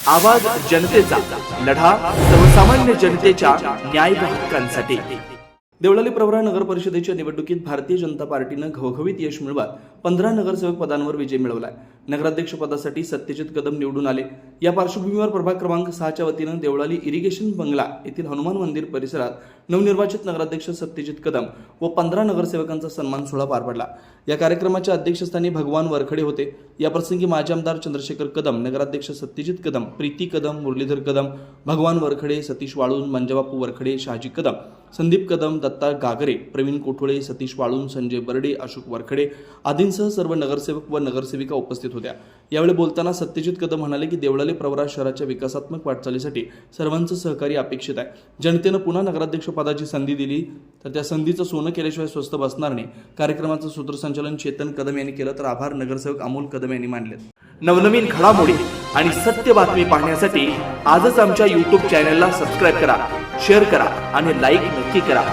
आवाज जनतेचा, लढा सर्वसामान्य जनतेच्या न्याय व हक्कांसाठी। देवळाली प्रवरा नगर परिषदेच्या निवडणुकीत भारतीय जनता पार्टीनं घवघवीत यश मिळवत 15 नगरसेवक पदांवर विजय मिळवलाय। नगराध्यक्ष पदासाठी सत्यजित कदम निवडून आले। या पार्श्वभूमीवर प्रभाग क्रमांक 6 च्या वतीनं देवळाली इरिगेशन बंगला येथील हनुमान मंदिर परिसरात नवनिर्वाचित नगराध्यक्ष सत्यजित कदम व 15 नगरसेवकांचा सन्मान सोहळा पार पडला। या कार्यक्रमाच्या अध्यक्षस्थानी भगवान वरखडे होते। या प्रसंगी माजी आमदार चंद्रशेखर कदम, नगराध्यक्ष सत्यजित कदम, प्रीती कदम, मुरलीधर कदम, भगवान वरखडे, सतीश वाळून, मंजबापू वरखडे, शहाजी कदम, संदीप कदम, दत्ता गागरे, प्रवीण कोठोळे, सतीश वाळून, संजय बर्डे, अशोक वरखडे आदींसह सर्व नगरसेवक व नगरसेविका उपस्थित होत्या। यावेळी बोलताना सत्यजित कदम म्हणाले की देवळाली प्रवरा शहराच्या विकासात्मक वाटचालीसाठी सर्वांचं सहकार्य अपेक्षित आहे। जनतेनं पुन्हा नगराध्यक्ष पदाची संधी दिली तर त्या संधीचं सोनं केल्याशिवाय स्वस्त बसणार नाही। कार्यक्रमाचं सूत्रसंचालन चेतन कदम यांनी केलं तर आभार नगरसेवक अमोल कदम यांनी मानले। नवनवीन घडामोडी आणि सत्य बातमी पाहण्यासाठी आजच आमच्या YouTube चॅनलला सबस्क्राइब करा, शेअर करा आणि लाईक नक्की करा।